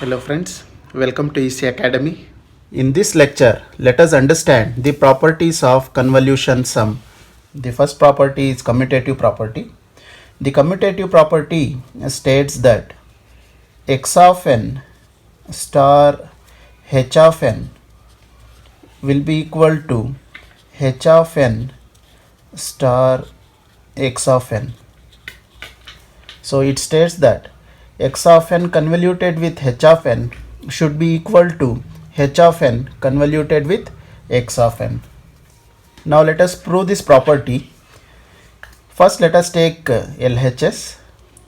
Hello friends, welcome to EC Academy. In this lecture, let us understand the properties of convolution sum. The first property is commutative property. The commutative property states that x of n star h of n will be equal to h of n star x of n. So it states that x of n convoluted with h of n should be equal to h of n convoluted with x of n. Now let us prove this property. First let us take LHS.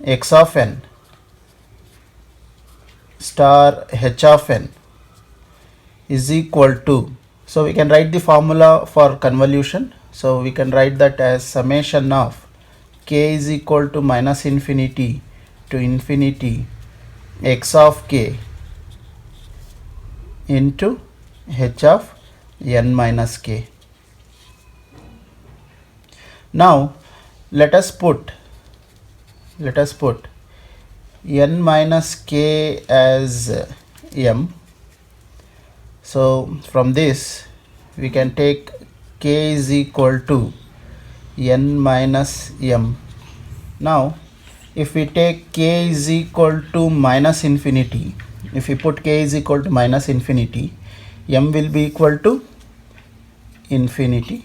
X of n star h of n is equal to, so we can write the formula for convolution. So we can write that as summation of k is equal to minus infinity to infinity x of k into h of n minus k. Now let us put n minus k as m. So from this we can take k is equal to n minus m. Now if we take k is equal to minus infinity, if we put k is equal to minus infinity, m will be equal to infinity.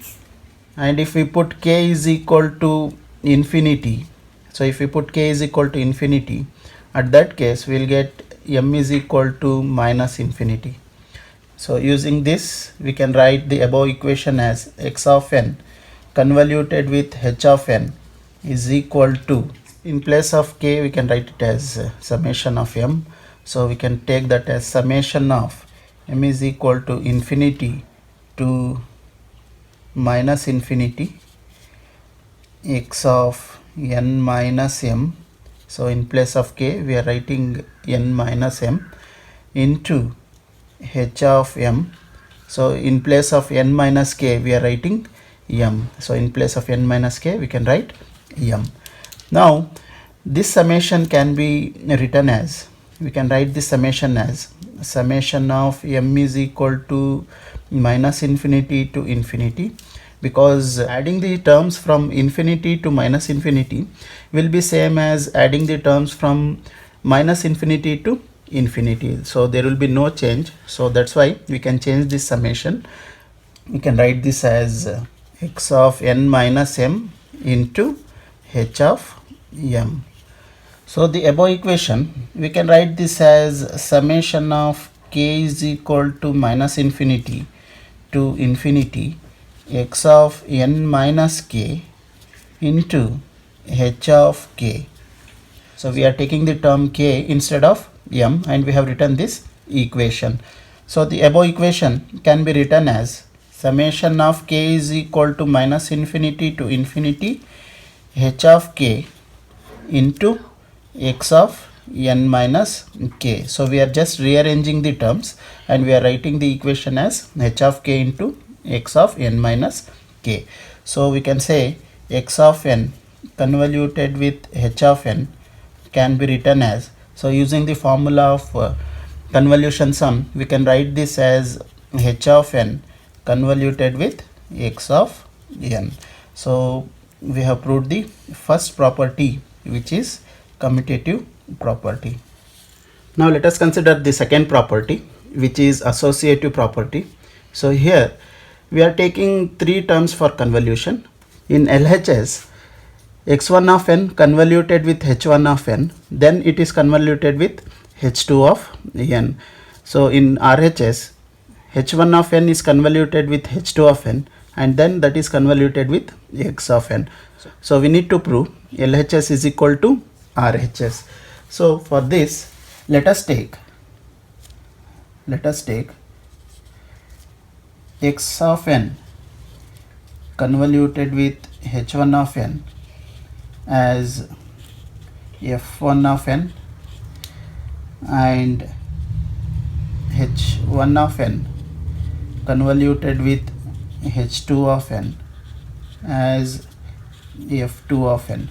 And if we put k is equal to infinity, so if we put k is equal to infinity, at that case we will get m is equal to minus infinity. So using this we can write the above equation as x of n convoluted with h of n is equal to, in place of k we can write it as summation of m. So we can take that as summation of m is equal to infinity to minus infinity x of n minus m. So in place of k we are writing n minus m into h of m. So in place of n minus k we are writing m. So in place of n minus k we can write m. Now this summation can be written as, we can write this summation as summation of m is equal to minus infinity to infinity, because adding the terms from infinity to minus infinity will be same as adding the terms from minus infinity to infinity. So there will be no change. So that's why we can change this summation. We can write this as x of n minus m into h of m. So the above equation we can write this as summation of k is equal to minus infinity to infinity x of n minus k into h of k. So we are taking the term k instead of m and we have written this equation. So the above equation can be written as summation of k is equal to minus infinity to infinity h of k into x of n minus k. So we are just rearranging the terms and we are writing the equation as h of k into x of n minus k. So we can say x of n convoluted with h of n can be written as, so using the formula of convolution sum we can write this as h of n convoluted with x of n. So we have proved the first property, which is commutative property. Now let us consider the second property, which is associative property. So here we are taking three terms for convolution. In LHS, x1 of n convoluted with h1 of n, then it is convoluted with h2 of n. So in RHS, h1 of n is convoluted with h2 of n and then that is convoluted with x of n. So we need to prove LHS is equal to RHS. So for this let us take x of n convoluted with h1 of n as f1 of n and h1 of n convoluted with h2 of n as f2 of n.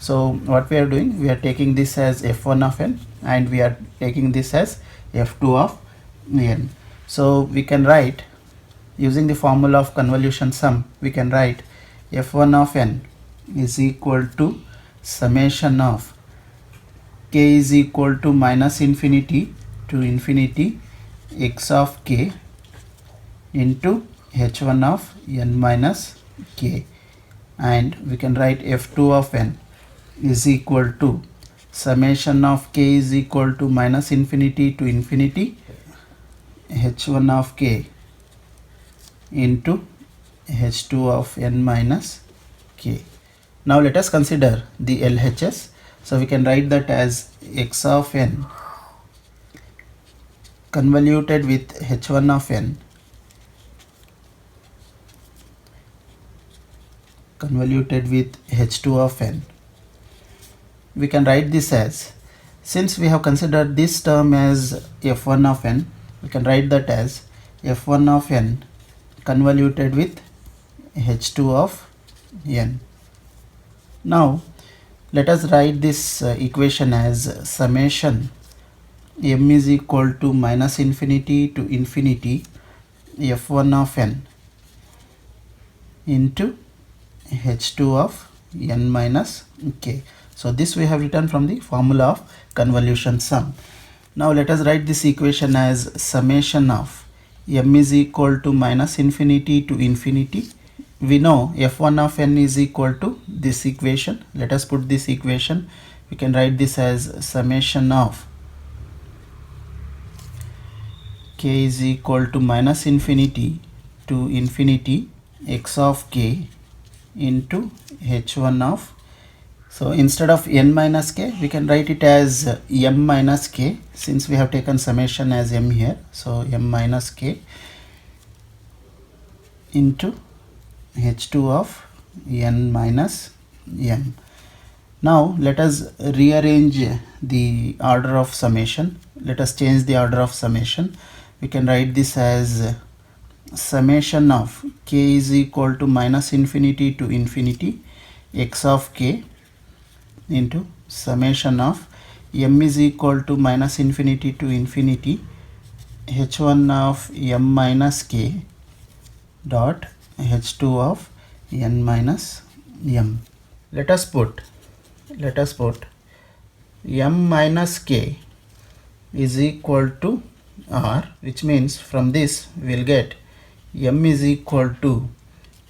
So what we are doing, we are taking this as f1 of n and we are taking this as f2 of n. So we can write, using the formula of convolution sum, we can write f1 of n is equal to summation of k is equal to minus infinity to infinity x of k into h1 of n minus k, and we can write f2 of n is equal to summation of k is equal to minus infinity to infinity h1 of k into h2 of n minus k. Now let us consider the LHS. So we can write that as x of n convoluted with h1 of n convoluted with h2 of n. We can write this as, since we have considered this term as f1 of n, we can write that as f1 of n convoluted with h2 of n. Now let us write this equation as summation m is equal to minus infinity to infinity f1 of n into h2 of n minus k. So this we have written from the formula of convolution sum. Now let us write this equation as summation of m is equal to minus infinity to infinity. We know f1 of n is equal to this equation. Let us put this equation. We can write this as summation of k is equal to minus infinity to infinity x of k into h1 of, so instead of n minus k, we can write it as m minus k, since we have taken summation as m here. So m minus k into h2 of n minus m. Now let us rearrange the order of summation. Let us change the order of summation. We can write this as summation of k is equal to minus infinity to infinity x of k into summation of m is equal to minus infinity to infinity h1 of m minus k dot h2 of n minus m. Let us put m minus k is equal to r, which means from this we will get m is equal to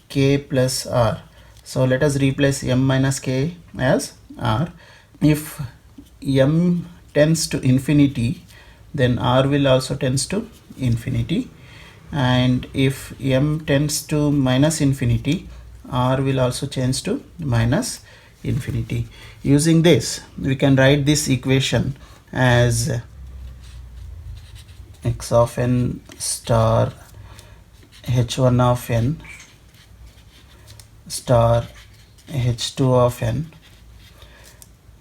k plus r. So let us replace m minus k as r. If m tends to infinity, then r will also tends to infinity, and if m tends to minus infinity, r will also change to minus infinity. Using this, we can write this equation as x of n star h1 of n star h2 of n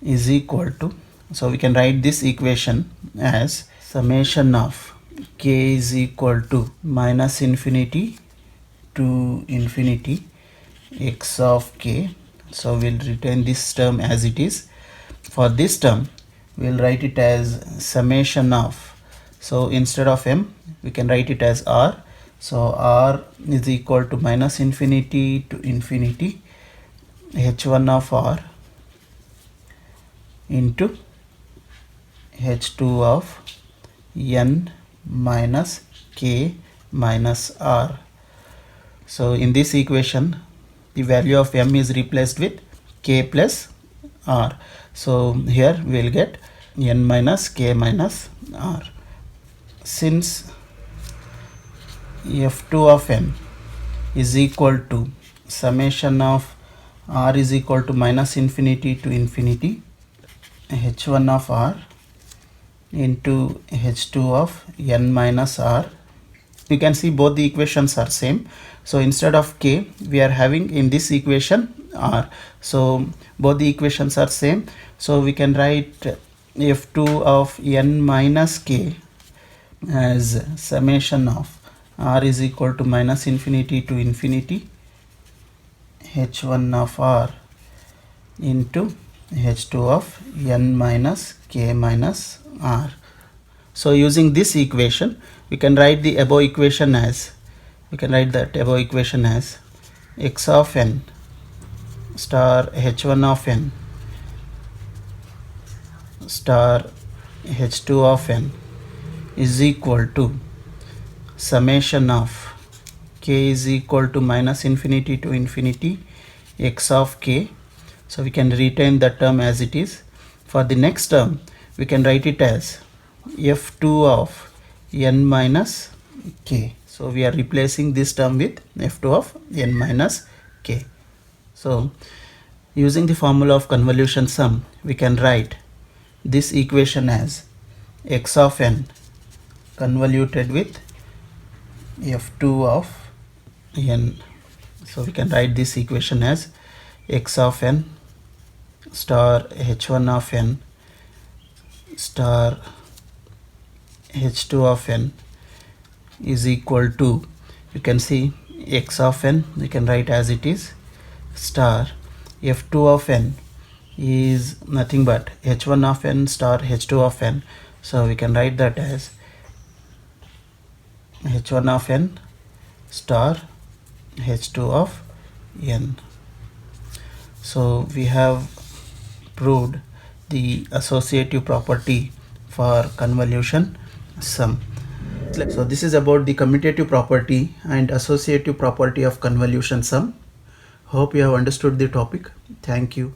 is equal to, so we can write this equation as summation of k is equal to minus infinity to infinity x of k. So we'll retain this term as it is. For this term, we'll write it as summation of, so instead of m, we can write it as r. So r is equal to minus infinity to infinity h1 of r into h2 of n minus k minus r. So in this equation, the value of m is replaced with k plus r. So here we will get n minus k minus r. Since f2 of n is equal to summation of r is equal to minus infinity to infinity h1 of r into h2 of n minus r, you can see both the equations are same. So instead of k, we are having in this equation r. So both the equations are same. So we can write f2 of n minus k as summation of r is equal to minus infinity to infinity h1 of r into h2 of n minus k minus r. So using this equation, we can write the above equation as, x of n star h1 of n star h2 of n is equal to summation of k is equal to minus infinity to infinity x of k. So we can retain that term as it is. For the next term, we can write it as f2 of n minus k. So we are replacing this term with f2 of n minus k. So using the formula of convolution sum, we can write this equation as x of n convoluted with f2 of n. So we can write this equation as x of n star h1 of n star h2 of n is equal to, you can see x of n we can write as it is, star f2 of n is nothing but h1 of n star h2 of n. So we can write that as h1 of n star h2 of n. So we have proved the associative property for convolution sum. So this is about the commutative property and associative property of convolution sum. Hope you have understood the topic. Thank you.